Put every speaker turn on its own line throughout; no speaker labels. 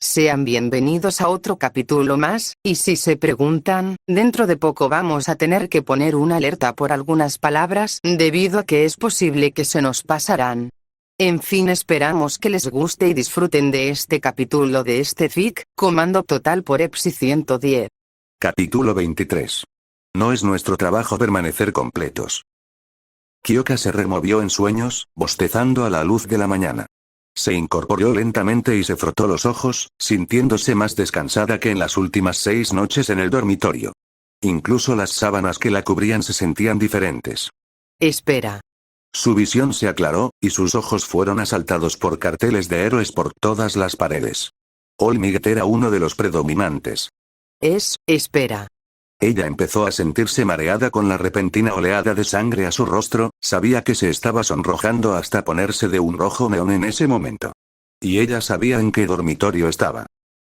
Sean bienvenidos a otro capítulo más, y si se preguntan, dentro de poco vamos a tener que poner una alerta por algunas palabras, debido a que es posible que se nos pasarán. En fin, esperamos que les guste y disfruten de este capítulo de este fic, Comando Total por EPSI 110.
Capítulo 23. No es nuestro trabajo permanecer completos. Kyoka se removió en sueños, bostezando a la luz de la mañana. Se incorporó lentamente y se frotó los ojos, sintiéndose más descansada que en las últimas 6 noches en el dormitorio. Incluso las sábanas que la cubrían se sentían diferentes.
Espera.
Su visión se aclaró, y sus ojos fueron asaltados por carteles de héroes por todas las paredes. Olmiguet era uno de los predominantes.
Espera.
Ella empezó a sentirse mareada con la repentina oleada de sangre a su rostro, sabía que se estaba sonrojando hasta ponerse de un rojo neón en ese momento. Y ella sabía en qué dormitorio estaba.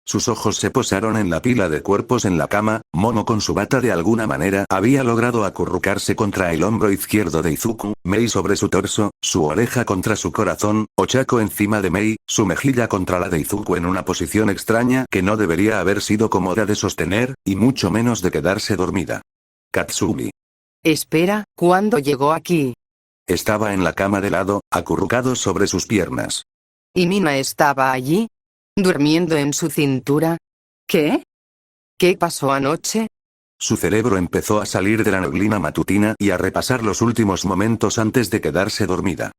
Sus ojos se posaron en la pila de cuerpos en la cama. Momo con su bata de alguna manera había logrado acurrucarse contra el hombro izquierdo de Izuku, Mei sobre su torso, su oreja contra su corazón, Ochako encima de Mei, su mejilla contra la de Izuku en una posición extraña que no debería haber sido cómoda de sostener, y mucho menos de quedarse dormida. Katsumi.
Espera, ¿cuándo llegó aquí?
Estaba en la cama de lado, acurrucado sobre sus piernas.
¿Y Mina estaba allí? ¿Durmiendo en su cintura? ¿Qué? ¿Qué pasó anoche?
Su cerebro empezó a salir de la neblina matutina y a repasar los últimos momentos antes de quedarse dormida.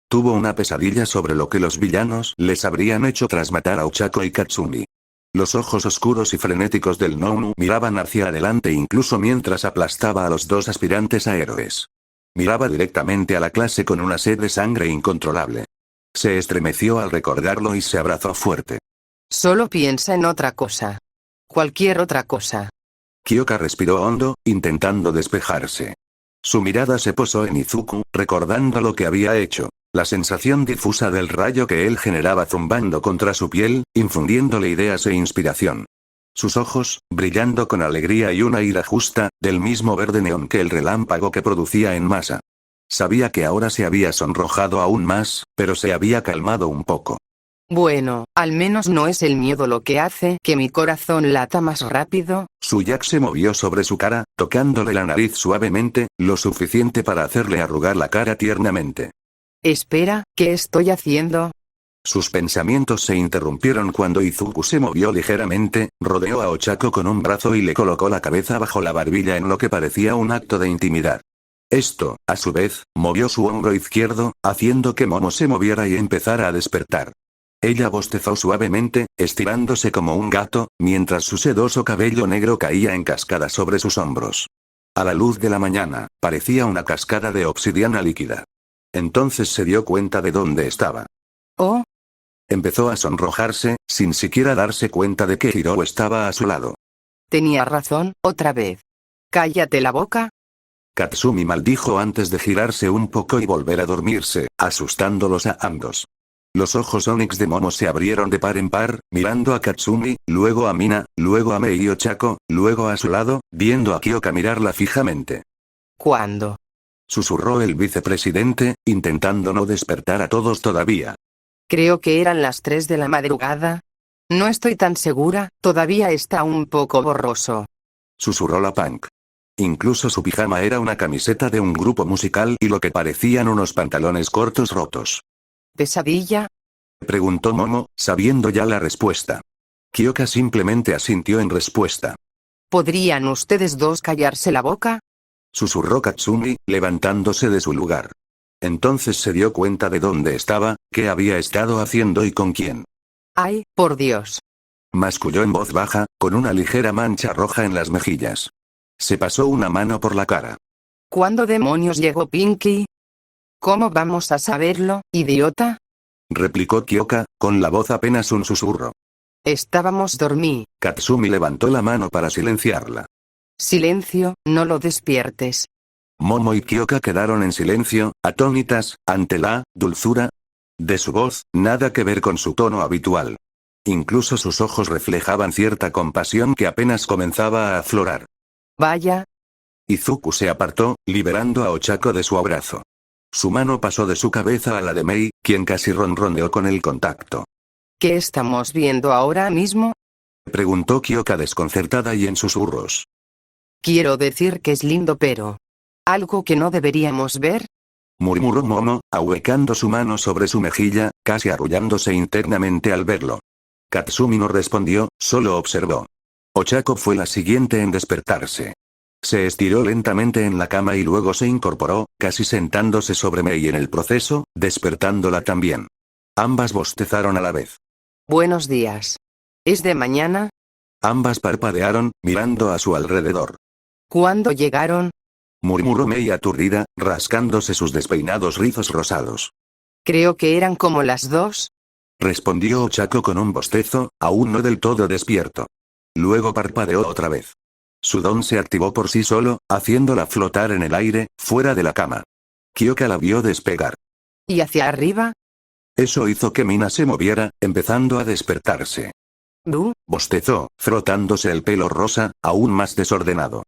Tuvo una pesadilla sobre lo que los villanos les habrían hecho tras matar a Ochako y Katsumi. Los ojos oscuros y frenéticos del Nounu miraban hacia adelante incluso mientras aplastaba a los 2 aspirantes a héroes. Miraba directamente a la clase con una sed de sangre incontrolable. Se estremeció al recordarlo y se abrazó fuerte.
Solo piensa en otra cosa. Cualquier otra cosa.
Kyoka respiró hondo, intentando despejarse. Su mirada se posó en Izuku, recordando lo que había hecho. La sensación difusa del rayo que él generaba zumbando contra su piel, infundiéndole ideas e inspiración. Sus ojos, brillando con alegría y una ira justa, del mismo verde neón que el relámpago que producía en masa. Sabía que ahora se había sonrojado aún más, pero se había calmado un poco.
Bueno, al menos no es el miedo lo que hace que mi corazón lata más rápido.
Su yak se movió sobre su cara, tocándole la nariz suavemente, lo suficiente para hacerle arrugar la cara tiernamente.
Espera, ¿qué estoy haciendo?
Sus pensamientos se interrumpieron cuando Izuku se movió ligeramente, rodeó a Ochako con un brazo y le colocó la cabeza bajo la barbilla en lo que parecía un acto de intimidad. Esto, a su vez, movió su hombro izquierdo, haciendo que Momo se moviera y empezara a despertar. Ella bostezó suavemente, estirándose como un gato, mientras su sedoso cabello negro caía en cascada sobre sus hombros. A la luz de la mañana, parecía una cascada de obsidiana líquida. Entonces se dio cuenta de dónde estaba.
Oh.
Empezó a sonrojarse, sin siquiera darse cuenta de que Hiro estaba a su lado.
Tenía razón, otra vez. Cállate la boca.
Katsumi maldijo antes de girarse un poco y volver a dormirse, asustándolos a ambos. Los ojos Onix de Momo se abrieron de par en par, mirando a Katsumi, luego a Mina, luego a Mei y Ochako, luego a su lado, viendo a Kyoka mirarla fijamente.
¿Cuándo?
Susurró el vicepresidente, intentando no despertar a todos todavía.
Creo que eran las 3 de la madrugada. No estoy tan segura, todavía está un poco borroso.
Susurró la Punk. Incluso su pijama era una camiseta de un grupo musical y lo que parecían unos pantalones cortos rotos.
¿Pesadilla?
Preguntó Momo, sabiendo ya la respuesta. Kyoka simplemente asintió en respuesta.
¿Podrían ustedes dos callarse la boca?
Susurró Katsumi, levantándose de su lugar. Entonces se dio cuenta de dónde estaba, qué había estado haciendo y con quién.
¡Ay, por Dios!
Masculló en voz baja, con una ligera mancha roja en las mejillas. Se pasó una mano por la cara.
¿Cuándo demonios llegó Pinky? ¿Cómo vamos a saberlo, idiota?
Replicó Kyoka, con la voz apenas un susurro.
Estábamos dormí.
Katsumi levantó la mano para silenciarla.
Silencio, no lo despiertes.
Momo y Kyoka quedaron en silencio, atónitas, ante la dulzura de su voz, nada que ver con su tono habitual. Incluso sus ojos reflejaban cierta compasión que apenas comenzaba a aflorar.
Vaya.
Izuku se apartó, liberando a Ochako de su abrazo. Su mano pasó de su cabeza a la de Mei, quien casi ronroneó con el contacto.
¿Qué estamos viendo ahora mismo?
Preguntó Kyoka desconcertada y en susurros.
Quiero decir que es lindo, pero... ¿algo que no deberíamos ver?
Murmuró Momo, ahuecando su mano sobre su mejilla, casi arrullándose internamente al verlo. Katsumi no respondió, solo observó. Ochako fue la siguiente en despertarse. Se estiró lentamente en la cama y luego se incorporó, casi sentándose sobre Mei en el proceso, despertándola también. Ambas bostezaron a la vez.
Buenos días. ¿Es de mañana?
Ambas parpadearon, mirando a su alrededor.
¿Cuándo llegaron?
Murmuró Mei aturdida, rascándose sus despeinados rizos rosados.
Creo que eran como las 2.
Respondió Ochako con un bostezo, aún no del todo despierto. Luego parpadeó otra vez. Su don se activó por sí solo, haciéndola flotar en el aire, fuera de la cama. Kyoka la vio despegar.
¿Y hacia arriba?
Eso hizo que Mina se moviera, empezando a despertarse.
¿Bu?
Bostezó, frotándose el pelo rosa, aún más desordenado.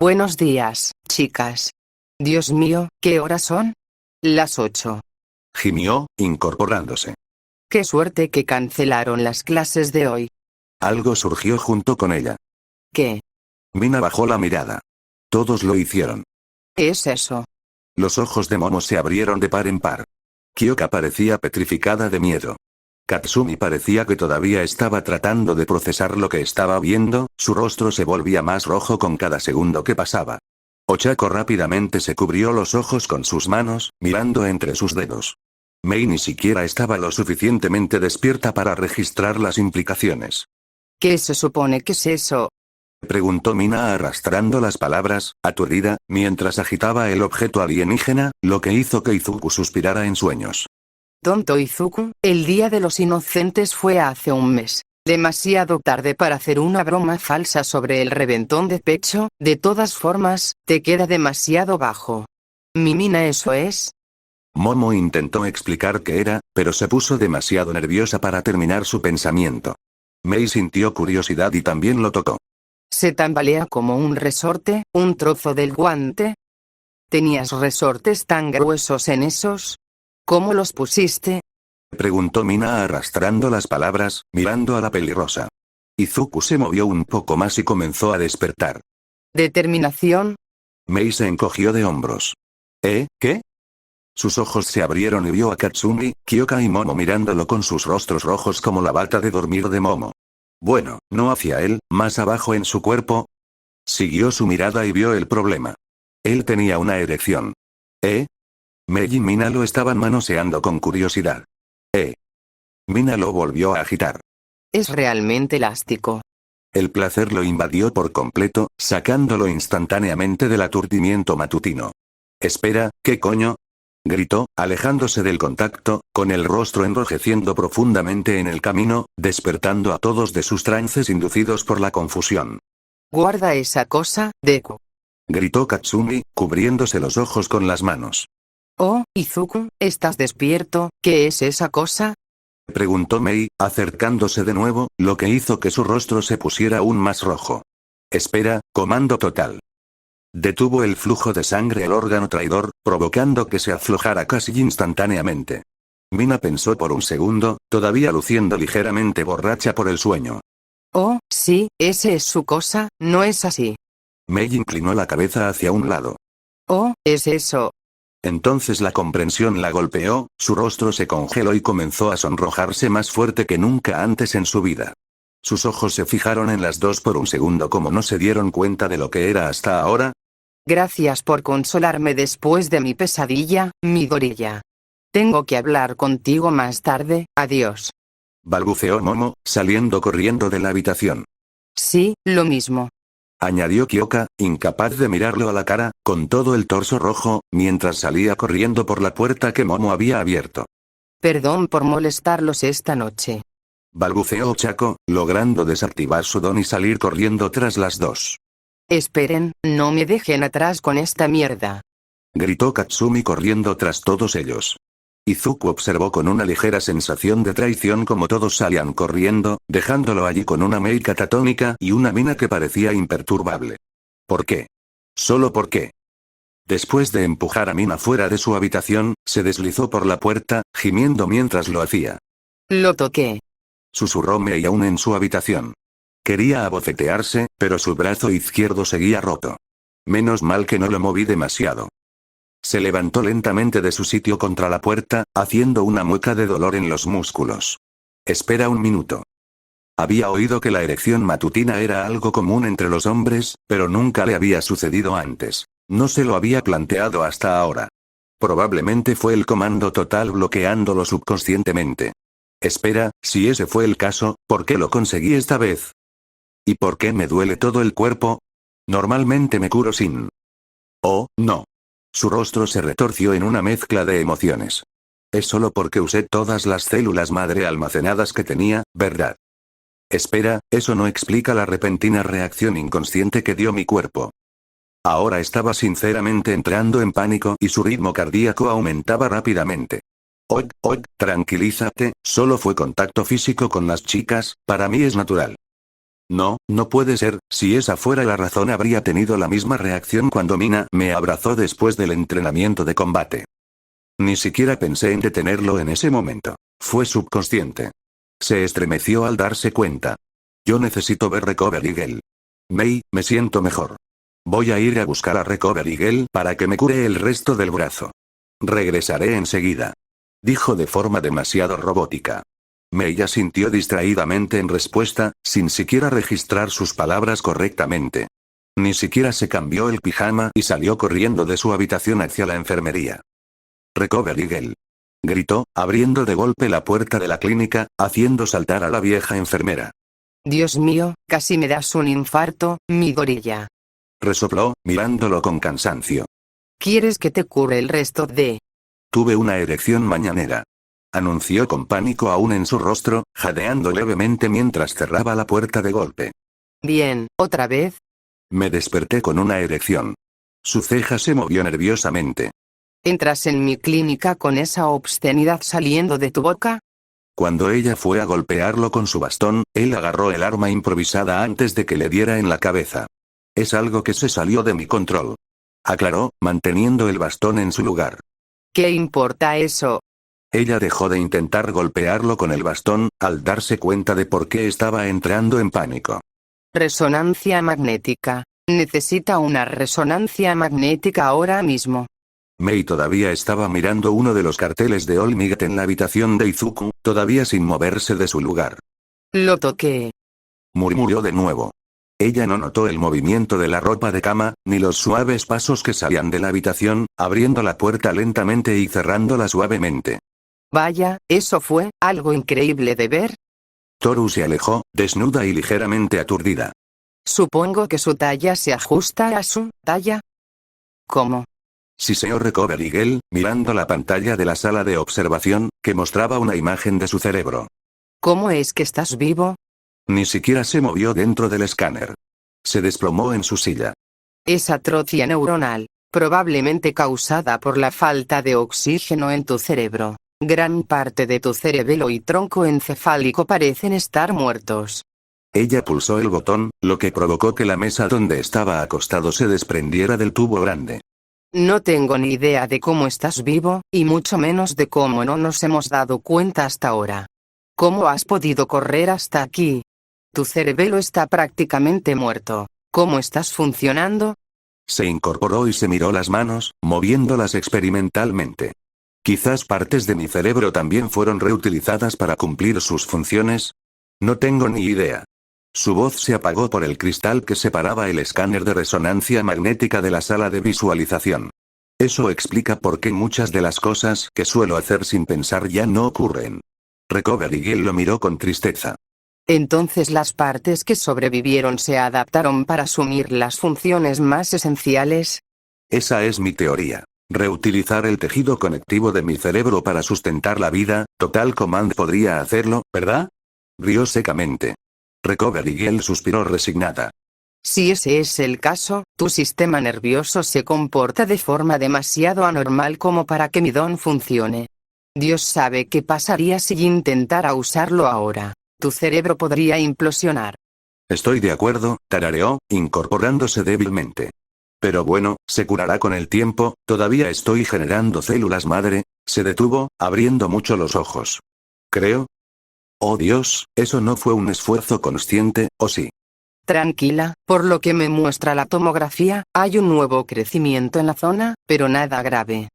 Buenos días, chicas. Dios mío, ¿qué horas son? Las 8.
Gimió, incorporándose.
Qué suerte que cancelaron las clases de hoy.
Algo surgió junto con ella.
¿Qué?
Mina bajó la mirada. Todos lo hicieron.
¿Qué es eso?
Los ojos de Momo se abrieron de par en par. Kyoka parecía petrificada de miedo. Katsumi parecía que todavía estaba tratando de procesar lo que estaba viendo, su rostro se volvía más rojo con cada segundo que pasaba. Ochako rápidamente se cubrió los ojos con sus manos, mirando entre sus dedos. Mei ni siquiera estaba lo suficientemente despierta para registrar las implicaciones.
¿Qué se supone que es eso?
Preguntó Mina arrastrando las palabras, aturdida, mientras agitaba el objeto alienígena, lo que hizo que Izuku suspirara en sueños.
Tonto Izuku, el Día de los Inocentes fue hace un mes. Demasiado tarde para hacer una broma falsa sobre el reventón de pecho, de todas formas, te queda demasiado bajo. Mi Mina, ¿eso es?
Momo intentó explicar qué era, pero se puso demasiado nerviosa para terminar su pensamiento. Mei sintió curiosidad y también lo tocó.
Se tambalea como un resorte, un trozo del guante. ¿Tenías resortes tan gruesos en esos? ¿Cómo los pusiste?
Preguntó Mina arrastrando las palabras, mirando a la pelirrosa. Izuku se movió un poco más y comenzó a despertar.
¿Determinación?
Mei se encogió de hombros. ¿Qué? Sus ojos se abrieron y vio a Katsumi, Kyoka y Momo mirándolo con sus rostros rojos como la bata de dormir de Momo. Bueno, no hacia él, más abajo en su cuerpo. Siguió su mirada y vio el problema. Él tenía una erección. Mei y Mina lo estaban manoseando con curiosidad. Mina lo volvió a agitar.
Es realmente elástico.
El placer lo invadió por completo, sacándolo instantáneamente del aturdimiento matutino. Espera, ¿qué coño? Gritó, alejándose del contacto, con el rostro enrojeciendo profundamente en el camino, despertando a todos de sus trances inducidos por la confusión.
Guarda esa cosa, Deku.
Gritó Katsumi, cubriéndose los ojos con las manos.
Oh, Izuku, ¿estás despierto? ¿Qué es esa cosa?
Preguntó Mei, acercándose de nuevo, lo que hizo que su rostro se pusiera aún más rojo. Espera, comando total. Detuvo el flujo de sangre al órgano traidor, provocando que se aflojara casi instantáneamente. Mina pensó por un segundo, todavía luciendo ligeramente borracha por el sueño.
Oh, sí, ese es su cosa, ¿no es así?
Mei inclinó la cabeza hacia un lado.
Oh, es eso.
Entonces la comprensión la golpeó, su rostro se congeló y comenzó a sonrojarse más fuerte que nunca antes en su vida. Sus ojos se fijaron en las dos por un segundo como no se dieron cuenta de lo que era hasta ahora.
Gracias por consolarme después de mi pesadilla, mi gorilla. Tengo que hablar contigo más tarde, adiós.
Balbuceó Momo, saliendo corriendo de la habitación.
Sí, lo mismo.
Añadió Kyoka, incapaz de mirarlo a la cara, con todo el torso rojo, mientras salía corriendo por la puerta que Momo había abierto.
Perdón por molestarlos esta noche.
Balbuceó Ochako, logrando desactivar su don y salir corriendo tras las dos.
Esperen, no me dejen atrás con esta mierda.
Gritó Katsumi corriendo tras todos ellos. Izuku observó con una ligera sensación de traición como todos salían corriendo, dejándolo allí con una Mei catatónica y una Mina que parecía imperturbable. ¿Por qué? ¿Solo por qué? Después de empujar a Mina fuera de su habitación, se deslizó por la puerta, gimiendo mientras lo hacía.
Lo toqué.
susurró Mei aún en su habitación. Quería abofetearse, pero su brazo izquierdo seguía roto. Menos mal que no lo moví demasiado. Se levantó lentamente de su sitio contra la puerta, haciendo una mueca de dolor en los músculos. Espera un minuto. Había oído que la erección matutina era algo común entre los hombres, pero nunca le había sucedido antes. No se lo había planteado hasta ahora. Probablemente fue el comando total bloqueándolo subconscientemente. Espera, si ese fue el caso, ¿por qué lo conseguí esta vez? ¿Y por qué me duele todo el cuerpo? Normalmente me curo sin... Oh, no. Su rostro se retorció en una mezcla de emociones. Es solo porque usé todas las células madre almacenadas que tenía, ¿verdad? Espera, eso no explica la repentina reacción inconsciente que dio mi cuerpo. Ahora estaba sinceramente entrando en pánico y su ritmo cardíaco aumentaba rápidamente. Oig, tranquilízate, solo fue contacto físico con las chicas, para mí es natural. No, no puede ser, si esa fuera la razón habría tenido la misma reacción cuando Mina me abrazó después del entrenamiento de combate. Ni siquiera pensé en detenerlo en ese momento. Fue subconsciente. Se estremeció al darse cuenta. Yo necesito ver Recovery Girl. Mei, me siento mejor. Voy a ir a buscar a Recovery Girl para que me cure el resto del brazo. Regresaré enseguida. Dijo de forma demasiado robótica. Mei asintió distraídamente en respuesta, sin siquiera registrar sus palabras correctamente. Ni siquiera se cambió el pijama y salió corriendo de su habitación hacia la enfermería. Recovery Girl. Gritó, abriendo de golpe la puerta de la clínica, haciendo saltar a la vieja enfermera.
Dios mío, casi me das un infarto, mi gorilla.
Resopló, mirándolo con cansancio.
¿Quieres que te cure el resto de...?
Tuve una erección mañanera. Anunció con pánico aún en su rostro, jadeando levemente mientras cerraba la puerta de golpe.
Bien, ¿otra vez?
Me desperté con una erección. Su ceja se movió nerviosamente.
¿Entras en mi clínica con esa obscenidad saliendo de tu boca?
Cuando ella fue a golpearlo con su bastón, él agarró el arma improvisada antes de que le diera en la cabeza. Es algo que se salió de mi control. Aclaró, manteniendo el bastón en su lugar.
¿Qué importa eso?
Ella dejó de intentar golpearlo con el bastón, al darse cuenta de por qué estaba entrando en pánico.
Resonancia magnética. Necesita una resonancia magnética ahora mismo.
Mei todavía estaba mirando uno de los carteles de Olmigat en la habitación de Izuku, todavía sin moverse de su lugar.
Lo toqué.
Murmuró de nuevo. Ella no notó el movimiento de la ropa de cama, ni los suaves pasos que salían de la habitación, abriendo la puerta lentamente y cerrándola suavemente.
Vaya, ¿eso fue algo increíble de ver?
Toru se alejó, desnuda y ligeramente aturdida.
Supongo que su talla se ajusta a su talla. ¿Cómo?
Siseó Recovery Girl, mirando la pantalla de la sala de observación, que mostraba una imagen de su cerebro.
¿Cómo es que estás vivo?
Ni siquiera se movió dentro del escáner. Se desplomó en su silla.
Es atrofia neuronal, probablemente causada por la falta de oxígeno en tu cerebro. Gran parte de tu cerebelo y tronco encefálico parecen estar muertos.
Ella pulsó el botón, lo que provocó que la mesa donde estaba acostado se desprendiera del tubo grande.
No tengo ni idea de cómo estás vivo, y mucho menos de cómo no nos hemos dado cuenta hasta ahora. ¿Cómo has podido correr hasta aquí? Tu cerebelo está prácticamente muerto. ¿Cómo estás funcionando?
Se incorporó y se miró las manos, moviéndolas experimentalmente. Quizás partes de mi cerebro también fueron reutilizadas para cumplir sus funciones. No tengo ni idea. Su voz se apagó por el cristal que separaba el escáner de resonancia magnética de la sala de visualización. Eso explica por qué muchas de las cosas que suelo hacer sin pensar ya no ocurren. Recovery Girl lo miró con tristeza.
Entonces las partes que sobrevivieron se adaptaron para asumir las funciones más esenciales.
Esa es mi teoría. Reutilizar el tejido conectivo de mi cerebro para sustentar la vida, Total Command podría hacerlo, ¿verdad? Rió secamente. Recovery Girl suspiró resignada.
Si ese es el caso, tu sistema nervioso se comporta de forma demasiado anormal como para que mi don funcione. Dios sabe qué pasaría si intentara usarlo ahora. Tu cerebro podría implosionar.
Estoy de acuerdo, tarareó, incorporándose débilmente. Pero bueno, se curará con el tiempo, todavía estoy generando células madre. Se detuvo, abriendo mucho los ojos. Creo. Oh Dios, eso no fue un esfuerzo consciente, ¿o sí?
Tranquila, por lo que me muestra la tomografía, hay un nuevo crecimiento en la zona, pero nada grave.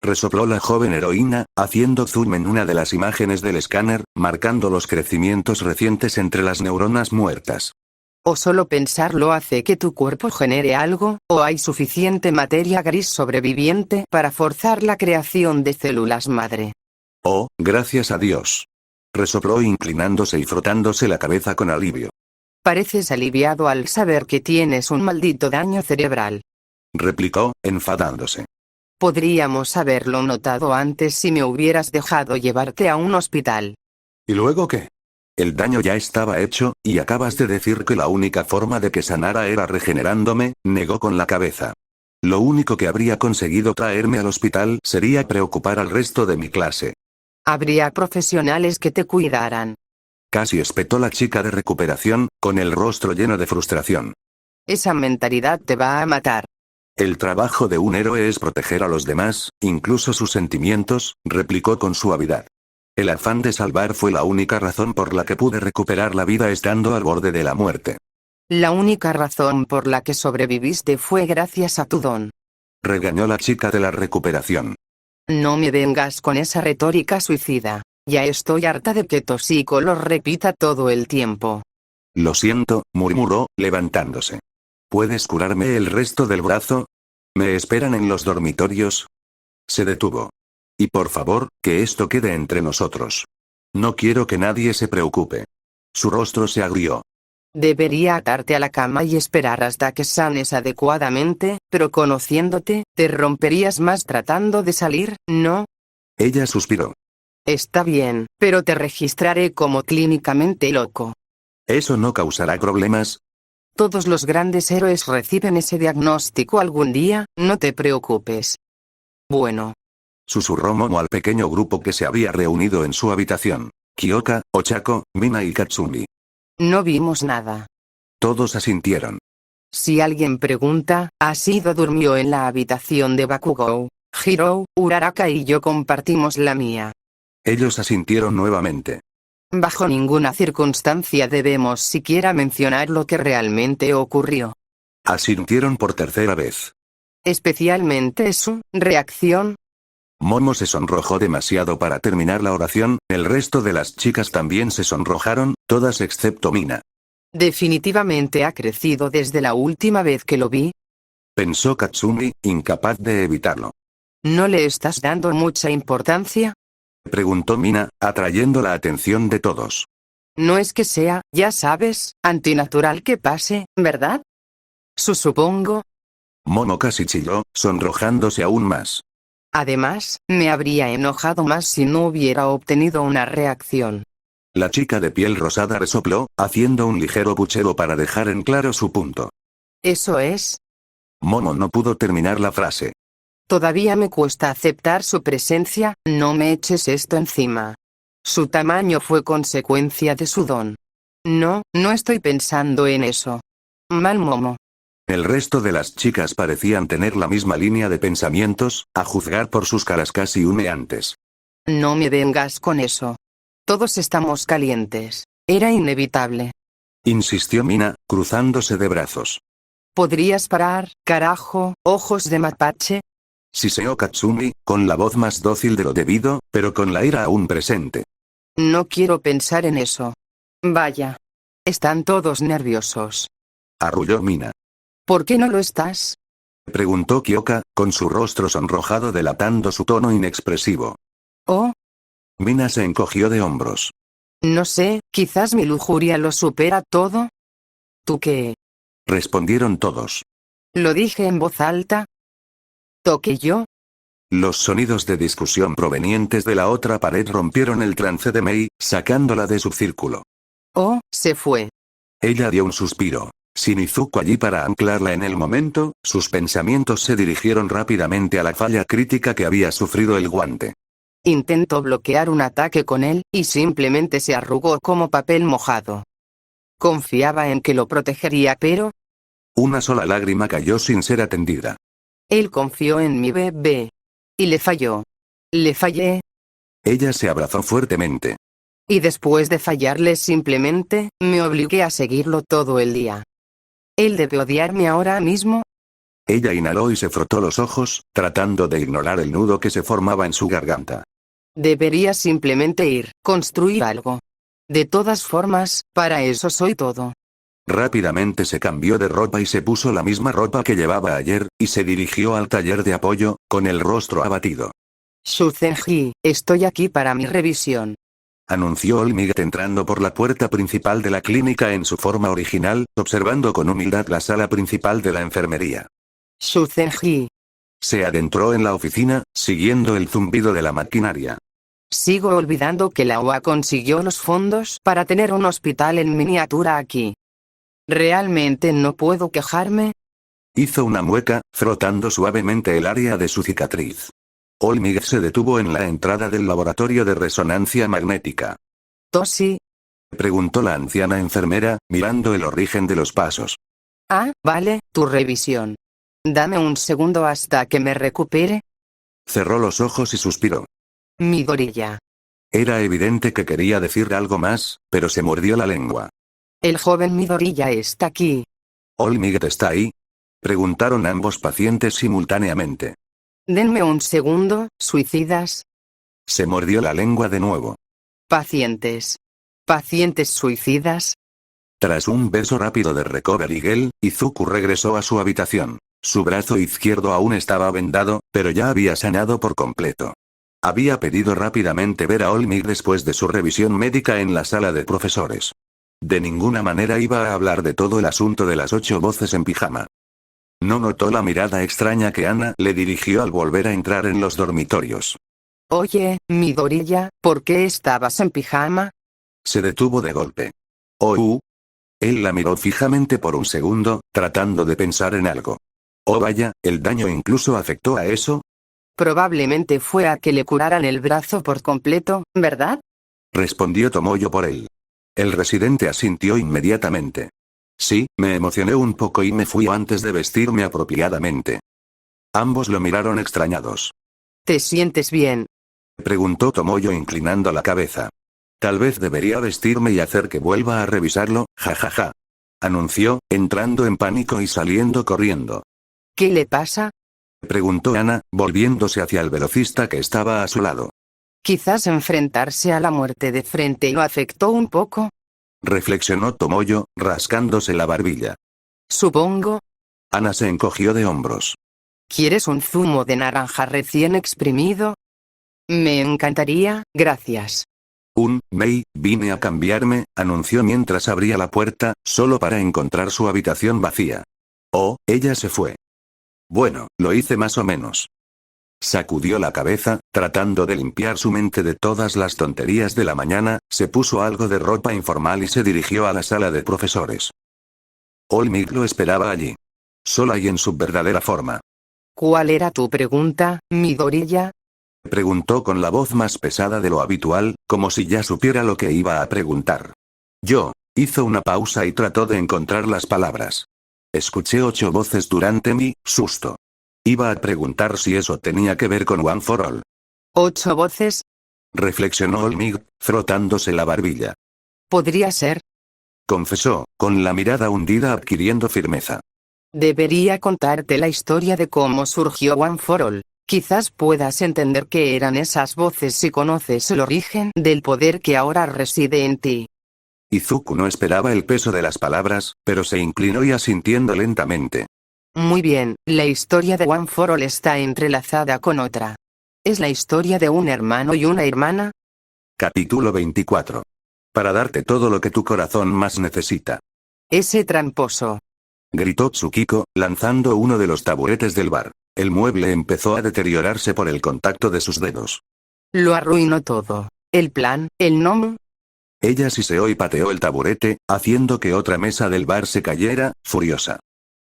Resopló la joven heroína, haciendo zoom en una de las imágenes del escáner, marcando los crecimientos recientes entre las neuronas muertas.
O solo pensarlo hace que tu cuerpo genere algo, o hay suficiente materia gris sobreviviente para forzar la creación de células madre.
Oh, gracias a Dios. Resopló inclinándose y frotándose la cabeza con alivio.
Pareces aliviado al saber que tienes un maldito daño cerebral.
Replicó, enfadándose.
Podríamos haberlo notado antes si me hubieras dejado llevarte a un hospital.
¿Y luego qué? El daño ya estaba hecho, y acabas de decir que la única forma de que sanara era regenerándome, negó con la cabeza. Lo único que habría conseguido traerme al hospital sería preocupar al resto de mi clase.
Habría profesionales que te cuidaran.
Casi espetó la chica de recuperación, con el rostro lleno de frustración.
Esa mentalidad te va a matar.
El trabajo de un héroe es proteger a los demás, incluso sus sentimientos, replicó con suavidad. El afán de salvar fue la única razón por la que pude recuperar la vida estando al borde de la muerte.
La única razón por la que sobreviviste fue gracias a tu don.
Regañó la chica de la recuperación.
No me vengas con esa retórica suicida. Ya estoy harta de que tu psico lo repita todo el tiempo.
Lo siento, murmuró, levantándose. ¿Puedes curarme el resto del brazo? ¿Me esperan en los dormitorios? Se detuvo. Y por favor, que esto quede entre nosotros. No quiero que nadie se preocupe. Su rostro se agrió.
Debería atarte a la cama y esperar hasta que sanes adecuadamente, pero conociéndote, te romperías más tratando de salir, ¿no?
Ella suspiró.
Está bien, pero te registraré como clínicamente loco.
¿Eso no causará problemas?
Todos los grandes héroes reciben ese diagnóstico algún día, no te preocupes. Bueno.
Susurró Momo al pequeño grupo que se había reunido en su habitación. Kyoka, Ochako, Mina y Katsumi.
No vimos nada.
Todos asintieron.
Si alguien pregunta, Asido durmió en la habitación de Bakugou. Hiro, Uraraka y yo compartimos la mía.
Ellos asintieron nuevamente.
Bajo ninguna circunstancia debemos siquiera mencionar lo que realmente ocurrió.
Asintieron por tercera vez.
Especialmente su reacción.
Momo se sonrojó demasiado para terminar la oración, el resto de las chicas también se sonrojaron, todas excepto Mina.
Definitivamente ha crecido desde la última vez que lo vi.
Pensó Katsumi, incapaz de evitarlo.
¿No le estás dando mucha importancia?
Preguntó Mina, atrayendo la atención de todos.
No es que sea, ya sabes, antinatural que pase, ¿verdad? Supongo.
Momo casi chilló, sonrojándose aún más.
Además, me habría enojado más si no hubiera obtenido una reacción.
La chica de piel rosada resopló, haciendo un ligero puchero para dejar en claro su punto.
¿Eso es?
Momo no pudo terminar la frase.
Todavía me cuesta aceptar su presencia, no me eches esto encima. Su tamaño fue consecuencia de su don. No, no estoy pensando en eso. Mal Momo.
El resto de las chicas parecían tener la misma línea de pensamientos, a juzgar por sus caras casi humeantes.
No me vengas con eso. Todos estamos calientes. Era inevitable.
Insistió Mina, cruzándose de brazos.
¿Podrías parar, carajo, ojos de mapache?
Siseó Katsumi, con la voz más dócil de lo debido, pero con la ira aún presente.
No quiero pensar en eso. Vaya. Están todos nerviosos.
Arrulló Mina.
¿Por qué no lo estás?
Preguntó Kyoka, con su rostro sonrojado delatando su tono inexpresivo.
Oh.
Mina se encogió de hombros.
No sé, quizás mi lujuria lo supera todo. ¿Tú qué?
Respondieron todos.
Lo dije en voz alta. ¿Toqué yo?
Los sonidos de discusión provenientes de la otra pared rompieron el trance de Mei, sacándola de su círculo.
Oh, se fue.
Ella dio un suspiro. Sin Izuku allí para anclarla en el momento, sus pensamientos se dirigieron rápidamente a la falla crítica que había sufrido el guante.
Intentó bloquear un ataque con él, y simplemente se arrugó como papel mojado. Confiaba en que lo protegería, pero...
Una sola lágrima cayó sin ser atendida.
Él confió en mi bebé. Y le falló. Le fallé.
Ella se abrazó fuertemente.
Y después de fallarle simplemente, me obligué a seguirlo todo el día. ¿Él debe odiarme ahora mismo?
Ella inhaló y se frotó los ojos, tratando de ignorar el nudo que se formaba en su garganta.
Debería simplemente ir, construir algo. De todas formas, para eso soy todo.
Rápidamente se cambió de ropa y se puso la misma ropa que llevaba ayer, y se dirigió al taller de apoyo, con el rostro abatido.
Shuzenji, estoy aquí para mi revisión.
Anunció Olmigt entrando por la puerta principal de la clínica en su forma original, observando con humildad la sala principal de la enfermería.
Shuzenji.
Se adentró en la oficina, siguiendo el zumbido de la maquinaria.
Sigo olvidando que la UA consiguió los fondos para tener un hospital en miniatura aquí. ¿Realmente no puedo quejarme?
Hizo una mueca, frotando suavemente el área de su cicatriz. Olmigt se detuvo en la entrada del laboratorio de resonancia magnética.
¿Tosi?
Preguntó la anciana enfermera, mirando el origen de los pasos.
Ah, vale, tu revisión. Dame un segundo hasta que me recupere.
Cerró los ojos y suspiró.
Midoriya.
Era evidente que quería decir algo más, pero se mordió la lengua.
El joven Midoriya está aquí.
¿Olmigt está ahí? Preguntaron ambos pacientes simultáneamente.
Denme un segundo, suicidas.
Se mordió la lengua de nuevo.
Pacientes. ¿Pacientes suicidas?
Tras un beso rápido de Recovery Girl, Izuku regresó a su habitación. Su brazo izquierdo aún estaba vendado, pero ya había sanado por completo. Había pedido rápidamente ver a Olmigt después de su revisión médica en la sala de profesores. De ninguna manera iba a hablar de todo el asunto de las 8 voces en pijama. No notó la mirada extraña que Ana le dirigió al volver a entrar en los dormitorios.
Oye, Midoriya, ¿por qué estabas en pijama?
Se detuvo de golpe. Oh. Él la miró fijamente por un segundo, tratando de pensar en algo. Oh vaya, ¿el daño incluso afectó a eso?
Probablemente fue a que le curaran el brazo por completo, ¿verdad?
Respondió Tomoyo por él. El residente asintió inmediatamente. Sí, me emocioné un poco y me fui antes de vestirme apropiadamente. Ambos lo miraron extrañados.
¿Te sientes bien?
Preguntó Tomoyo inclinando la cabeza. Tal vez debería vestirme y hacer que vuelva a revisarlo, jajaja. Anunció, entrando en pánico y saliendo corriendo.
¿Qué le pasa?
Preguntó Ana, volviéndose hacia el velocista que estaba a su lado.
Quizás enfrentarse a la muerte de frente lo afectó un poco.
Reflexionó Tomoyo, rascándose la barbilla.
Supongo.
Ana se encogió de hombros.
¿Quieres un zumo de naranja recién exprimido? Me encantaría, gracias.
Vine a cambiarme, anunció mientras abría la puerta, solo para encontrar su habitación vacía. Oh, ella se fue. Bueno, lo hice más o menos. Sacudió la cabeza, tratando de limpiar su mente de todas las tonterías de la mañana, se puso algo de ropa informal y se dirigió a la sala de profesores. Olmigt lo esperaba allí. Sola y en su verdadera forma.
¿Cuál era tu pregunta, Midoriya?
Preguntó con la voz más pesada de lo habitual, como si ya supiera lo que iba a preguntar. Hizo una pausa y trató de encontrar las palabras. Escuché 8 voces durante mi susto. Iba a preguntar si eso tenía que ver con One for All.
¿8 voces?
Reflexionó Olmigt, frotándose la barbilla.
Podría ser.
Confesó, con la mirada hundida adquiriendo firmeza.
Debería contarte la historia de cómo surgió One for All. Quizás puedas entender qué eran esas voces si conoces el origen del poder que ahora reside en ti.
Izuku no esperaba el peso de las palabras, pero se inclinó y asintiendo lentamente.
Muy bien, la historia de One for All está entrelazada con otra. ¿Es la historia de un hermano y una hermana?
Capítulo 24. Para darte todo lo que tu corazón más necesita.
Ese tramposo.
Gritó Tsukiko, lanzando uno de los taburetes del bar. El mueble empezó a deteriorarse por el contacto de sus dedos.
Lo arruinó todo. El plan, el nombre.
Ella siseó y pateó el taburete, haciendo que otra mesa del bar se cayera, furiosa.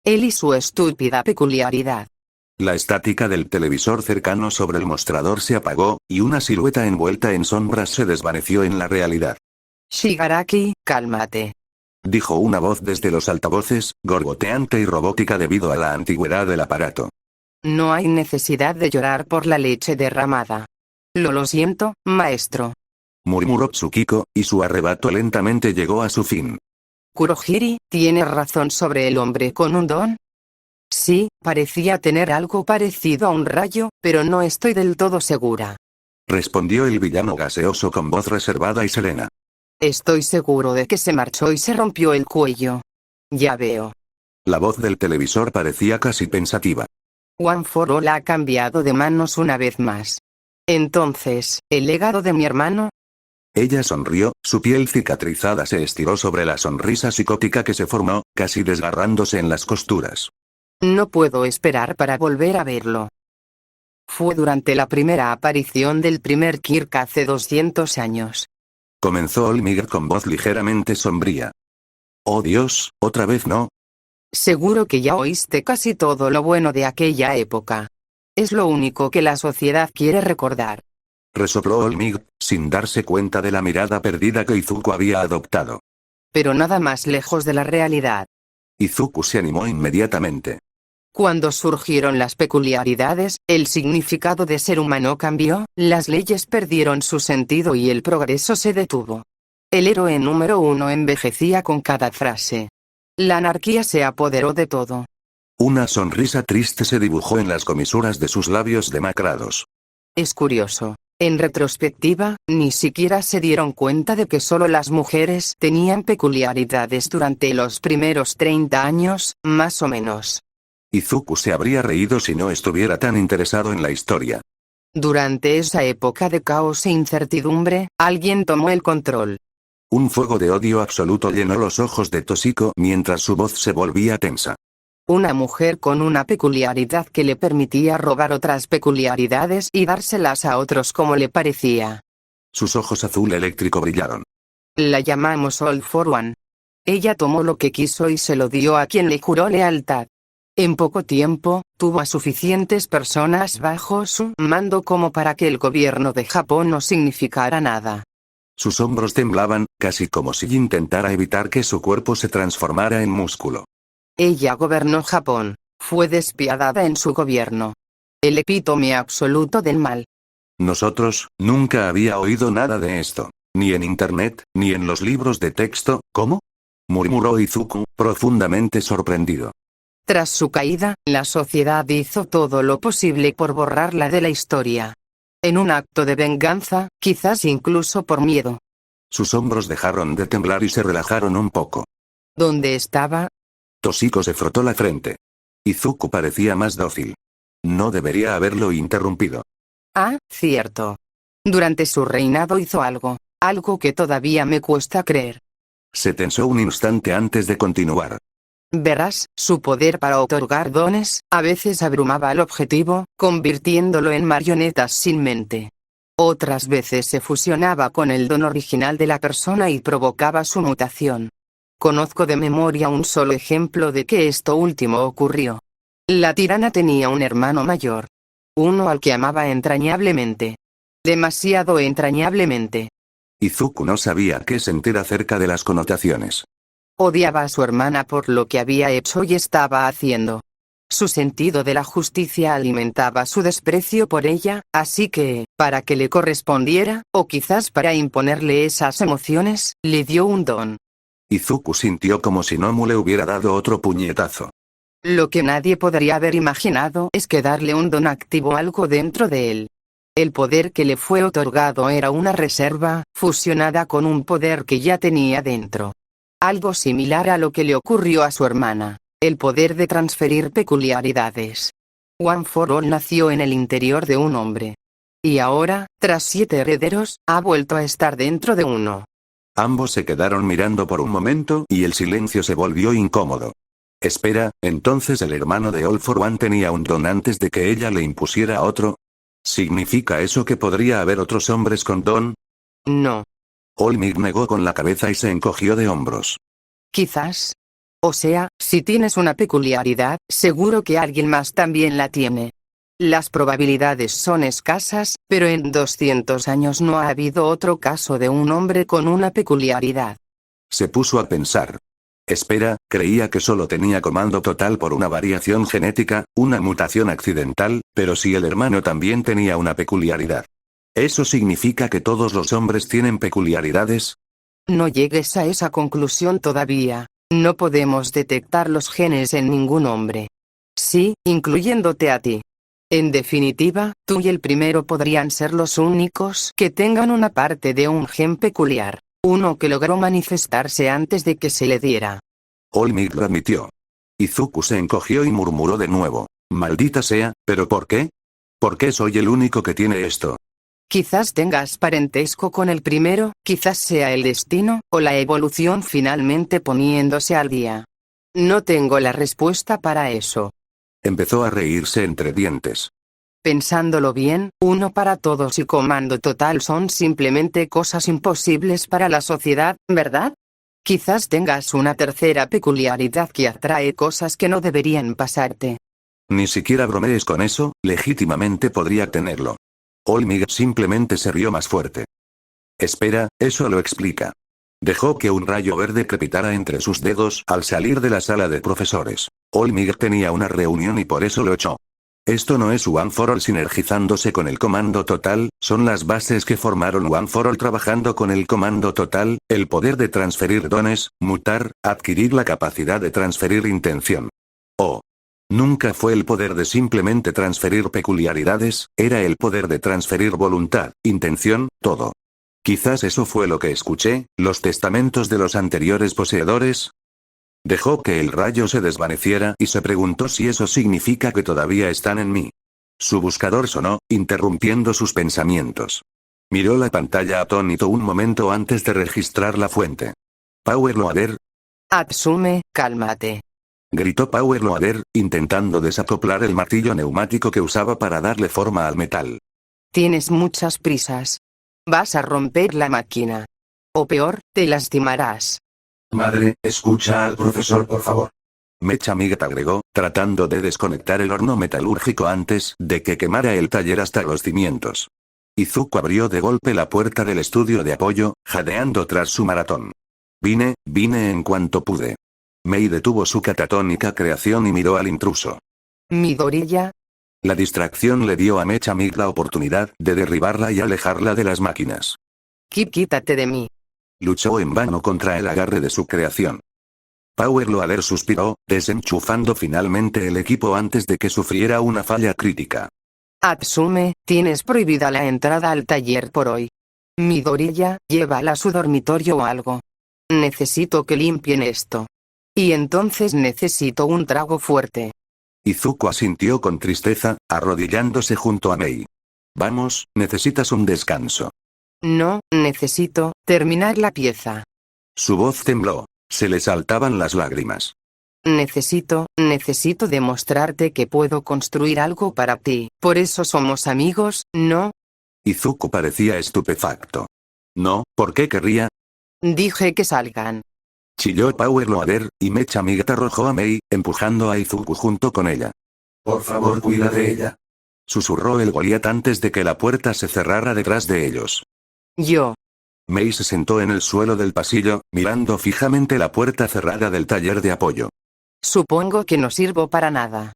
Él y su estúpida peculiaridad.
La estática del televisor cercano sobre el mostrador se apagó, y una silueta envuelta en sombras se desvaneció en la realidad.
Shigaraki, cálmate.
Dijo una voz desde los altavoces, gorgoteante y robótica debido a la antigüedad del aparato.
No hay necesidad de llorar por la leche derramada. Lo siento, maestro.
murmuró Tsukiko, y su arrebato lentamente llegó a su fin.
Kurohiri, ¿tienes razón sobre el hombre con un don? Sí, parecía tener algo parecido a un rayo, pero no estoy del todo segura.
Respondió el villano gaseoso con voz reservada y serena.
Estoy seguro de que se marchó y se rompió el cuello. Ya veo.
La voz del televisor parecía casi pensativa.
One for All ha cambiado de manos una vez más. Entonces, ¿el legado de mi hermano?
Ella sonrió, su piel cicatrizada se estiró sobre la sonrisa psicótica que se formó, casi desgarrándose en las costuras.
No puedo esperar para volver a verlo. Fue durante la primera aparición del primer Kirk hace 200 años.
Comenzó Olmig con voz ligeramente sombría. Oh Dios, ¿otra vez no?
Seguro que ya oíste casi todo lo bueno de aquella época. Es lo único que la sociedad quiere recordar.
Resopló Olmig, sin darse cuenta de la mirada perdida que Izuku había adoptado.
Pero nada más lejos de la realidad.
Izuku se animó inmediatamente.
Cuando surgieron las peculiaridades, el significado de ser humano cambió, las leyes perdieron su sentido y el progreso se detuvo. El héroe número 1 envejecía con cada frase. La anarquía se apoderó de todo.
Una sonrisa triste se dibujó en las comisuras de sus labios demacrados.
Es curioso. En retrospectiva, ni siquiera se dieron cuenta de que solo las mujeres tenían peculiaridades durante los primeros 30 años, más o menos.
Izuku se habría reído si no estuviera tan interesado en la historia.
Durante esa época de caos e incertidumbre, alguien tomó el control.
Un fuego de odio absoluto llenó los ojos de Toshiko mientras su voz se volvía tensa.
Una mujer con una peculiaridad que le permitía robar otras peculiaridades y dárselas a otros como le parecía.
Sus ojos azul eléctrico brillaron.
La llamamos All for One. Ella tomó lo que quiso y se lo dio a quien le juró lealtad. En poco tiempo, tuvo a suficientes personas bajo su mando como para que el gobierno de Japón no significara nada.
Sus hombros temblaban, casi como si intentara evitar que su cuerpo se transformara en músculo.
Ella gobernó Japón. Fue despiadada en su gobierno. El epítome absoluto del mal.
Nosotros, nunca había oído nada de esto. Ni en internet, ni en los libros de texto, ¿cómo? Murmuró Izuku, profundamente sorprendido.
Tras su caída, la sociedad hizo todo lo posible por borrarla de la historia. En un acto de venganza, quizás incluso por miedo.
Sus hombros dejaron de temblar y se relajaron un poco.
¿Dónde estaba?
Toshiko se frotó la frente. Izuku parecía más dócil. No debería haberlo interrumpido.
Ah, cierto. Durante su reinado hizo algo que todavía me cuesta creer.
Se tensó un instante antes de continuar.
Verás, su poder para otorgar dones, a veces abrumaba al objetivo, convirtiéndolo en marionetas sin mente. Otras veces se fusionaba con el don original de la persona y provocaba su mutación. Conozco de memoria un solo ejemplo de que esto último ocurrió. La tirana tenía un hermano mayor. Uno al que amaba entrañablemente. Demasiado entrañablemente.
Izuku no sabía qué sentir acerca de las connotaciones.
Odiaba a su hermana por lo que había hecho y estaba haciendo. Su sentido de la justicia alimentaba su desprecio por ella, así que, para que le correspondiera, o quizás para imponerle esas emociones, le dio un don.
Izuku sintió como si Nomu le hubiera dado otro puñetazo.
Lo que nadie podría haber imaginado es que darle un don activó algo dentro de él. El poder que le fue otorgado era una reserva, fusionada con un poder que ya tenía dentro. Algo similar a lo que le ocurrió a su hermana, el poder de transferir peculiaridades. One for All nació en el interior de un hombre. Y ahora, tras 7 herederos, ha vuelto a estar dentro de uno.
Ambos se quedaron mirando por un momento y el silencio se volvió incómodo. Espera, entonces el hermano de All for One tenía un don antes de que ella le impusiera otro. ¿Significa eso que podría haber otros hombres con don?
No.
Olmig negó con la cabeza y se encogió de hombros.
Quizás. O sea, si tienes una peculiaridad, seguro que alguien más también la tiene. Las probabilidades son escasas, pero en 200 años no ha habido otro caso de un hombre con una peculiaridad.
Se puso a pensar. Espera, creía que solo tenía comando total por una variación genética, una mutación accidental, pero si el hermano también tenía una peculiaridad. ¿Eso significa que todos los hombres tienen peculiaridades?
No llegues a esa conclusión todavía. No podemos detectar los genes en ningún hombre. Sí, incluyéndote a ti. En definitiva, tú y el primero podrían ser los únicos que tengan una parte de un gen peculiar. Uno que logró manifestarse antes de que se le diera.
Olmig lo admitió. Izuku se encogió y murmuró de nuevo. Maldita sea, ¿pero por qué? ¿Por qué soy el único que tiene esto?
Quizás tengas parentesco con el primero, quizás sea el destino, o la evolución finalmente poniéndose al día. No tengo la respuesta para eso.
Empezó a reírse entre dientes.
Pensándolo bien, uno para todos y comando total son simplemente cosas imposibles para la sociedad, ¿verdad? Quizás tengas una tercera peculiaridad que atrae cosas que no deberían pasarte.
Ni siquiera bromees con eso, legítimamente podría tenerlo. Olmig simplemente se rió más fuerte. Espera, eso lo explica. Dejó que un rayo verde crepitara entre sus dedos al salir de la sala de profesores. Olmig tenía una reunión y por eso lo echó. Esto no es One for All sinergizándose con el comando total, son las bases que formaron One for All trabajando con el comando total, el poder de transferir dones, mutar, adquirir la capacidad de transferir intención. Oh. Nunca fue el poder de simplemente transferir peculiaridades, era el poder de transferir voluntad, intención, todo. Quizás eso fue lo que escuché, los testamentos de los anteriores poseedores. Dejó que el rayo se desvaneciera y se preguntó si eso significa que todavía están en mí. Su buscador sonó, interrumpiendo sus pensamientos. Miró la pantalla atónito un momento antes de registrar la fuente. Power Loader.
Atsume, cálmate.
Gritó Power Loader, intentando desacoplar el martillo neumático que usaba para darle forma al metal.
Tienes muchas prisas. Vas a romper la máquina. O peor, te lastimarás.
Madre, escucha al profesor por favor.
Mecha Migat agregó, tratando de desconectar el horno metalúrgico antes de que quemara el taller hasta los cimientos. Izuku abrió de golpe la puerta del estudio de apoyo, jadeando tras su maratón. Vine en cuanto pude. Mei detuvo su catatónica creación y miró al intruso.
Midoriya.
La distracción le dio a Mecha Mig la oportunidad de derribarla y alejarla de las máquinas.
Quítate de mí.
Luchó en vano contra el agarre de su creación. Power Loader suspiró, desenchufando finalmente el equipo antes de que sufriera una falla crítica.
Atsume, tienes prohibida la entrada al taller por hoy. Midoriya, llévala a su dormitorio o algo. Necesito que limpien esto. Y entonces necesito un trago fuerte.
Izuku asintió con tristeza, arrodillándose junto a Mei. Vamos, necesitas un descanso.
No, necesito terminar la pieza.
Su voz tembló. Se le saltaban las lágrimas.
Necesito demostrarte que puedo construir algo para ti. Por eso somos amigos, ¿no?
Izuku parecía estupefacto. No, ¿por qué querría?
Dije que salgan.
Chilló Power Loader, y Mecha Migat arrojó a Mei, empujando a Izuku junto con ella.
Por favor, cuida de ella.
Susurró el Goliat antes de que la puerta se cerrara detrás de ellos.
Yo.
Mei se sentó en el suelo del pasillo, mirando fijamente la puerta cerrada del taller de apoyo.
Supongo que no sirvo para nada.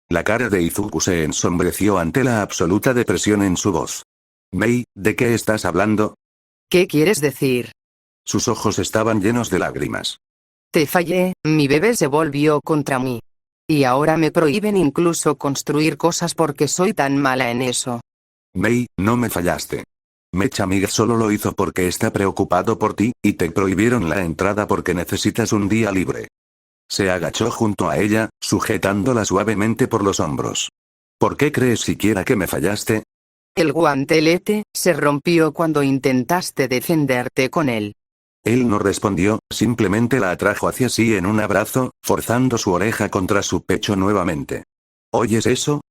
La cara de Izuku se ensombreció ante la absoluta depresión en su voz. Mei, ¿de qué estás hablando?
¿Qué quieres decir?
Sus ojos estaban llenos de lágrimas.
Te fallé, mi bebé se volvió contra mí. Y ahora me prohíben incluso construir cosas porque soy tan mala en eso.
Mei, no me fallaste. Mecha Migat solo lo hizo porque está preocupado por ti, y te prohibieron la entrada porque necesitas un día libre. Se agachó junto a ella, sujetándola suavemente por los hombros. ¿Por qué crees siquiera que me fallaste?
El guantelete se rompió cuando intentaste defenderte con él.
Él no respondió, simplemente la atrajo hacia sí en un abrazo, forzando su oreja contra su pecho nuevamente. ¿Oyes eso?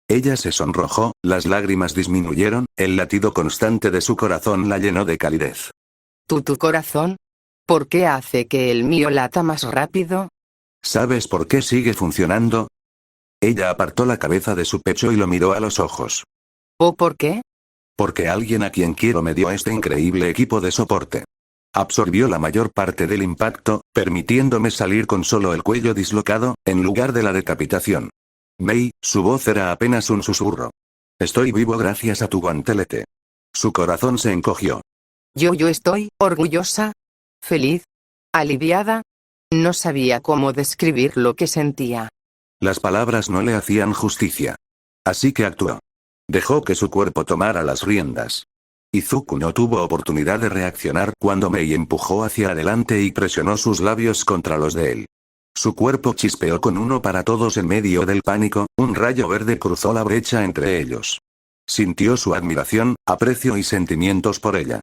Ella se sonrojó, las lágrimas disminuyeron, el latido constante de su corazón la llenó de calidez.
¿Tu corazón? ¿Por qué hace que el mío lata más rápido?
¿Sabes por qué sigue funcionando? Ella apartó la cabeza de su pecho y lo miró a los ojos.
¿O por qué?
Porque alguien a quien quiero me dio este increíble equipo de soporte. Absorbió la mayor parte del impacto, permitiéndome salir con solo el cuello dislocado, en lugar de la decapitación. Mei, su voz era apenas un susurro. Estoy vivo gracias a tu guantelete. Su corazón se encogió.
Yo estoy orgullosa, feliz, aliviada. No sabía cómo describir lo que sentía.
Las palabras no le hacían justicia. Así que actuó. Dejó que su cuerpo tomara las riendas. Izuku no tuvo oportunidad de reaccionar cuando Mei empujó hacia adelante y presionó sus labios contra los de él. Su cuerpo chispeó con uno para todos en medio del pánico, un rayo verde cruzó la brecha entre ellos. Sintió su admiración, aprecio y sentimientos por ella.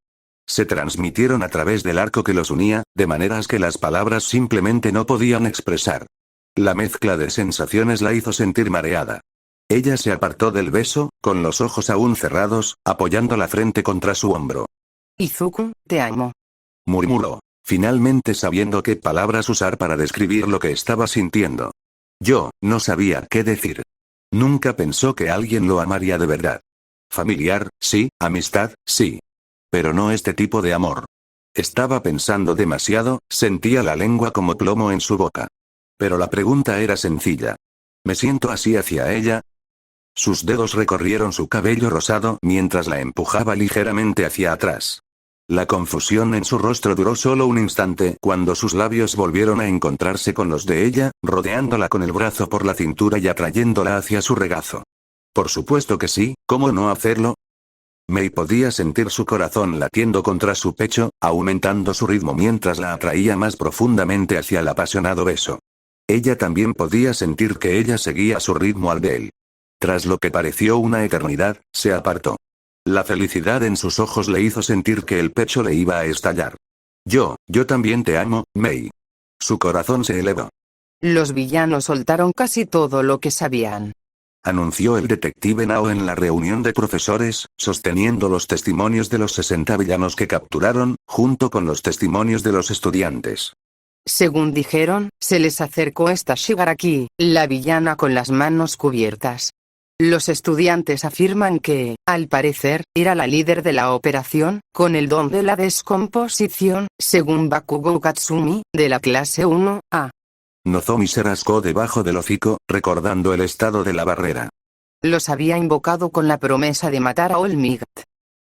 Se transmitieron a través del arco que los unía, de maneras que las palabras simplemente no podían expresar. La mezcla de sensaciones la hizo sentir mareada. Ella se apartó del beso, con los ojos aún cerrados, apoyando la frente contra su hombro.
Izuku, te amo.
Murmuró, finalmente sabiendo qué palabras usar para describir lo que estaba sintiendo. Yo, no sabía qué decir. Nunca pensó que alguien lo amaría de verdad. Familiar, sí, amistad, sí. Pero no este tipo de amor. Estaba pensando demasiado, sentía la lengua como plomo en su boca. Pero la pregunta era sencilla. ¿Me siento así hacia ella? Sus dedos recorrieron su cabello rosado mientras la empujaba ligeramente hacia atrás. La confusión en su rostro duró solo un instante cuando sus labios volvieron a encontrarse con los de ella, rodeándola con el brazo por la cintura y atrayéndola hacia su regazo. Por supuesto que sí, ¿cómo no hacerlo? Mei podía sentir su corazón latiendo contra su pecho, aumentando su ritmo mientras la atraía más profundamente hacia el apasionado beso. Ella también podía sentir que ella seguía su ritmo al de él. Tras lo que pareció una eternidad, se apartó. La felicidad en sus ojos le hizo sentir que el pecho le iba a estallar. Yo también te amo, Mei. Su corazón se elevó.
Los villanos soltaron casi todo lo que sabían.
Anunció el detective Nao en la reunión de profesores, sosteniendo los testimonios de los 60 villanos que capturaron, junto con los testimonios de los estudiantes.
Según dijeron, se les acercó esta Shigaraki, la villana con las manos cubiertas. Los estudiantes afirman que, al parecer, era la líder de la operación, con el don de la descomposición, según Bakugo Katsumi, de la clase 1A.
Nozomi se rascó debajo del hocico, recordando el estado de la barrera.
Los había invocado con la promesa de matar a All Might.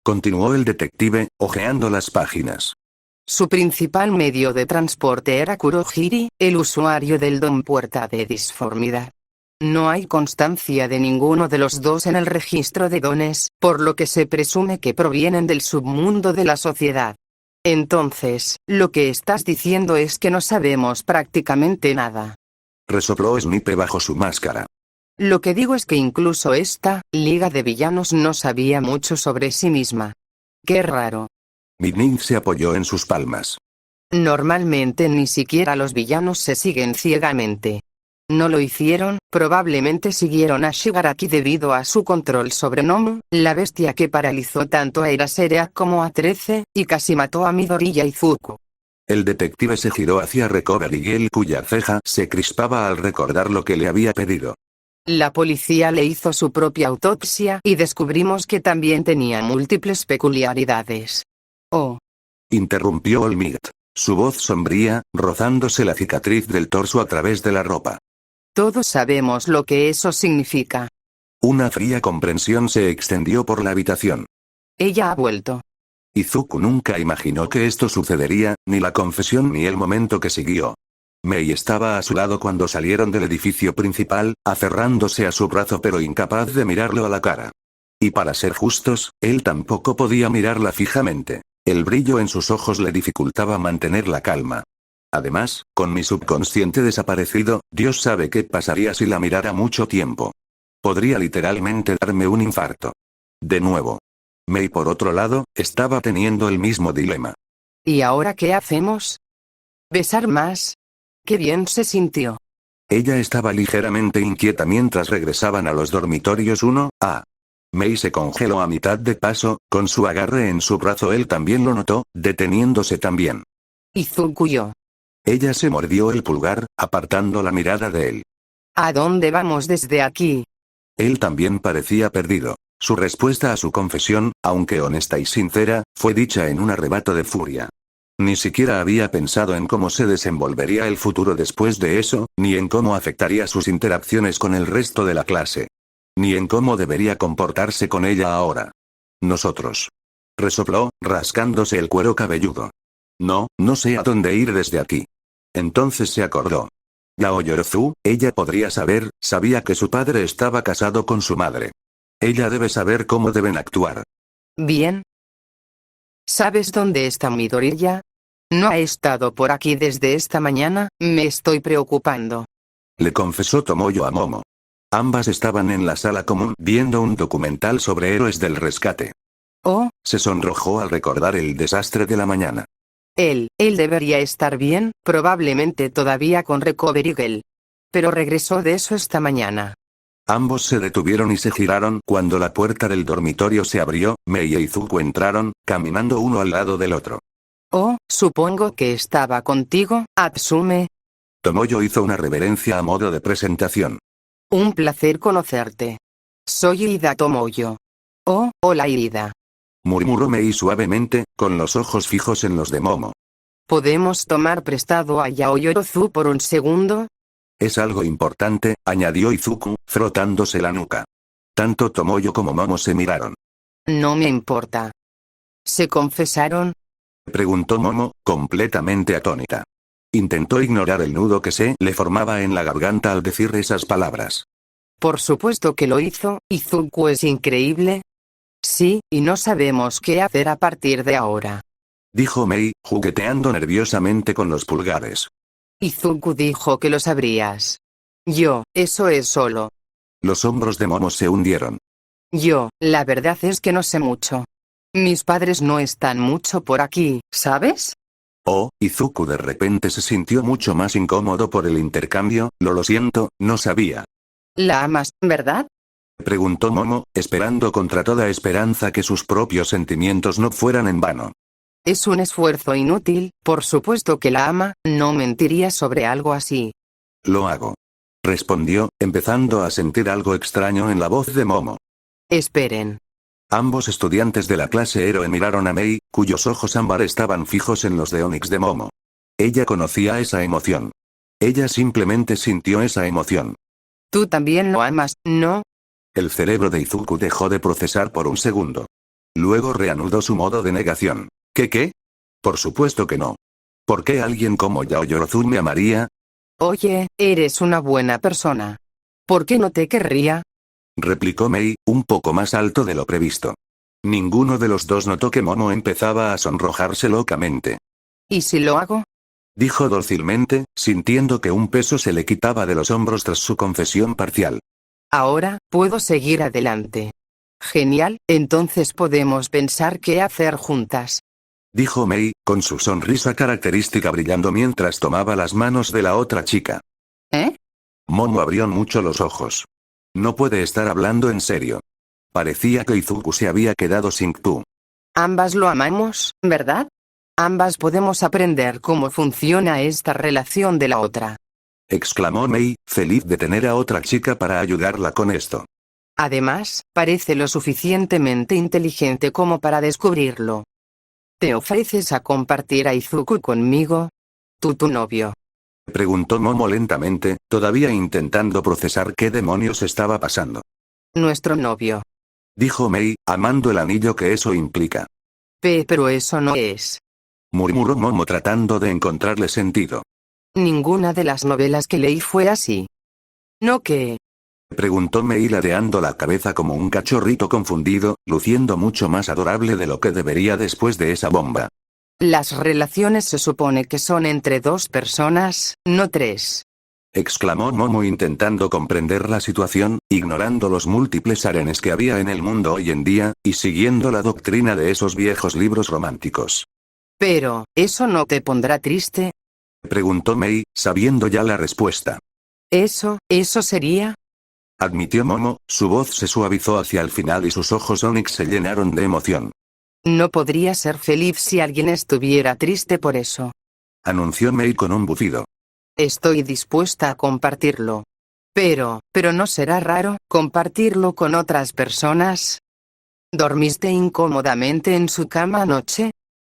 Continuó el detective, hojeando las páginas.
Su principal medio de transporte era Kurohiri, el usuario del don puerta de disformidad. No hay constancia de ninguno de los dos en el registro de dones, por lo que se presume que provienen del submundo de la sociedad. Entonces, lo que estás diciendo es que no sabemos prácticamente nada.
Resopló Snipe bajo su máscara.
Lo que digo es que incluso esta liga de villanos no sabía mucho sobre sí misma. Qué raro.
Midnight se apoyó en sus palmas.
Normalmente ni siquiera los villanos se siguen ciegamente. No lo hicieron, probablemente siguieron a Shigaraki debido a su control sobre Nomu, la bestia que paralizó tanto a Eraseria como a 13, y casi mató a Midori y a Izuku.
El detective se giró hacia Recovery Girl cuya ceja se crispaba al recordar lo que le había pedido.
La policía le hizo su propia autopsia y descubrimos que también tenía múltiples peculiaridades. Oh.
Interrumpió Olmigt. Su voz sombría, rozándose la cicatriz del torso a través de la ropa.
Todos sabemos lo que eso significa.
Una fría comprensión se extendió por la habitación.
Ella ha vuelto.
Izuku nunca imaginó que esto sucedería, ni la confesión ni el momento que siguió. Mei estaba a su lado cuando salieron del edificio principal, aferrándose a su brazo pero incapaz de mirarlo a la cara. Y para ser justos, él tampoco podía mirarla fijamente. El brillo en sus ojos le dificultaba mantener la calma. Además, con mi subconsciente desaparecido, Dios sabe qué pasaría si la mirara mucho tiempo. Podría literalmente darme un infarto. De nuevo. Mei por otro lado, estaba teniendo el mismo dilema.
¿Y ahora qué hacemos? ¿Besar más? Qué bien se sintió.
Ella estaba ligeramente inquieta mientras regresaban a los dormitorios 1A. Mei se congeló a mitad de paso, con su agarre en su brazo él también lo notó, deteniéndose también.
Izuku yo.
Ella se mordió el pulgar, apartando la mirada de él.
¿A dónde vamos desde aquí?
Él también parecía perdido. Su respuesta a su confesión, aunque honesta y sincera, fue dicha en un arrebato de furia. Ni siquiera había pensado en cómo se desenvolvería el futuro después de eso, ni en cómo afectaría sus interacciones con el resto de la clase. Ni en cómo debería comportarse con ella ahora. Nosotros. resopló, rascándose el cuero cabelludo. No sé a dónde ir desde aquí. Entonces se acordó. Yao Yorozu, ella podría saber, sabía que su padre estaba casado con su madre. Ella debe saber cómo deben actuar.
Bien. ¿Sabes dónde está Midoriya? No ha estado por aquí desde esta mañana, me estoy preocupando.
Le confesó Tomoyo a Momo. Ambas estaban en la sala común viendo un documental sobre héroes del rescate.
Oh,
Se sonrojó al recordar el desastre de la mañana.
él debería estar bien, probablemente todavía con Recovery Gel. Pero regresó de eso esta mañana.
Ambos se detuvieron y se giraron cuando la puerta del dormitorio se abrió. Mei e Izuku entraron, caminando uno al lado del otro.
Oh, supongo que estaba contigo, Atsume.
Tomoyo hizo una reverencia a modo de presentación.
Un placer conocerte. Soy Ida Tomoyo. Oh, hola Ida.
Murmuró Mei suavemente, con los ojos fijos en los de Momo.
¿Podemos tomar prestado a Yao Yorozu por un segundo?
Es algo importante, añadió Izuku, frotándose la nuca. Tanto Tomoyo como Momo se miraron.
No me importa. ¿Se confesaron?
Preguntó Momo, completamente atónita. Intentó ignorar el nudo que se le formaba en la garganta al decir esas palabras.
Por supuesto que lo hizo, Izuku es increíble. Sí, y no sabemos qué hacer a partir de ahora.
Dijo Mei, jugueteando nerviosamente con los pulgares.
Izuku dijo que lo sabrías. Eso es solo.
Los hombros de Momo se hundieron.
La verdad es que no sé mucho. Mis padres no están mucho por aquí, ¿sabes?
Oh, Izuku de repente se sintió mucho más incómodo por el intercambio. Lo siento, no sabía.
La amas, ¿verdad?
Preguntó Momo, esperando contra toda esperanza que sus propios sentimientos no fueran en vano.
Es un esfuerzo inútil, por supuesto que la ama, no mentiría sobre algo así.
Lo hago. Respondió, empezando a sentir algo extraño en la voz de Momo.
Esperen.
Ambos estudiantes de la clase héroe miraron a Mei, cuyos ojos ámbar estaban fijos en los de Onix de Momo. Ella conocía esa emoción. Ella simplemente sintió esa emoción.
Tú también lo amas, ¿no?
El cerebro de Izuku dejó de procesar por un segundo. Luego reanudó su modo de negación. ¿Qué? Por supuesto que no. ¿Por qué alguien como Yao Yorozu me amaría?
Oye, eres una buena persona. ¿Por qué no te querría?
Replicó Mei, un poco más alto de lo previsto. Ninguno de los dos notó que Momo empezaba a sonrojarse locamente.
¿Y si lo hago?
Dijo dócilmente, sintiendo que un peso se le quitaba de los hombros tras su confesión parcial.
Ahora, puedo seguir adelante. Genial, entonces podemos pensar qué hacer juntas.
Dijo Mei, con su sonrisa característica brillando mientras tomaba las manos de la otra chica.
¿Eh?
Momo abrió mucho los ojos. No puede estar hablando en serio. Parecía que Izuku se había quedado sin tú.
Ambas lo amamos, ¿verdad? Ambas podemos aprender cómo funciona esta relación de la otra.
Exclamó Mei, feliz de tener a otra chica para ayudarla con esto.
Además, parece lo suficientemente inteligente como para descubrirlo. ¿Te ofreces a compartir a Izuku conmigo? Tú tu novio.
Preguntó Momo lentamente, todavía intentando procesar qué demonios estaba pasando.
Nuestro novio.
Dijo Mei, amando el anillo que eso implica.
Pero eso no es.
Murmuró Momo tratando de encontrarle sentido.
Ninguna de las novelas que leí fue así. ¿No qué?
Preguntó Mei ladeando la cabeza como un cachorrito confundido, luciendo mucho más adorable de lo que debería después de esa bomba.
Las relaciones se supone que son entre dos personas, no tres.
Exclamó Momo intentando comprender la situación, ignorando los múltiples harenes que había en el mundo hoy en día, y siguiendo la doctrina de esos viejos libros románticos.
Pero, ¿eso no te pondrá triste?
Preguntó Mei, sabiendo ya la respuesta.
¿Eso sería?
Admitió Momo, su voz se suavizó hacia el final y sus ojos Onix se llenaron de emoción.
No podría ser feliz si alguien estuviera triste por eso.
Anunció Mei con un bufido.
Estoy dispuesta a compartirlo. Pero ¿no será raro compartirlo con otras personas? ¿Dormiste incómodamente en su cama anoche?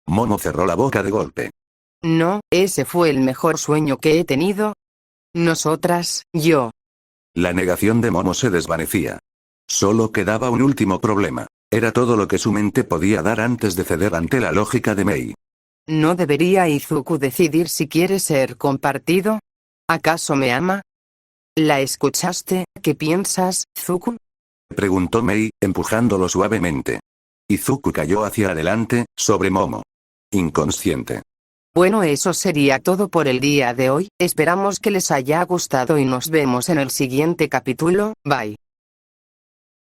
Momo cerró la boca de golpe.
No, ese fue el mejor sueño que he tenido. Nosotras, yo.
La negación de Momo se desvanecía. Solo quedaba un último problema. Era todo lo que su mente podía dar antes de ceder ante la lógica de Mei.
¿No debería Izuku decidir si quiere ser compartido? ¿Acaso me ama? ¿La escuchaste? ¿Qué piensas, Zuku?
Preguntó Mei, empujándolo suavemente. Izuku cayó hacia adelante, sobre Momo. Inconsciente.
Bueno, eso sería todo por el día de hoy. Esperamos que les haya gustado y nos vemos en el siguiente capítulo. Bye.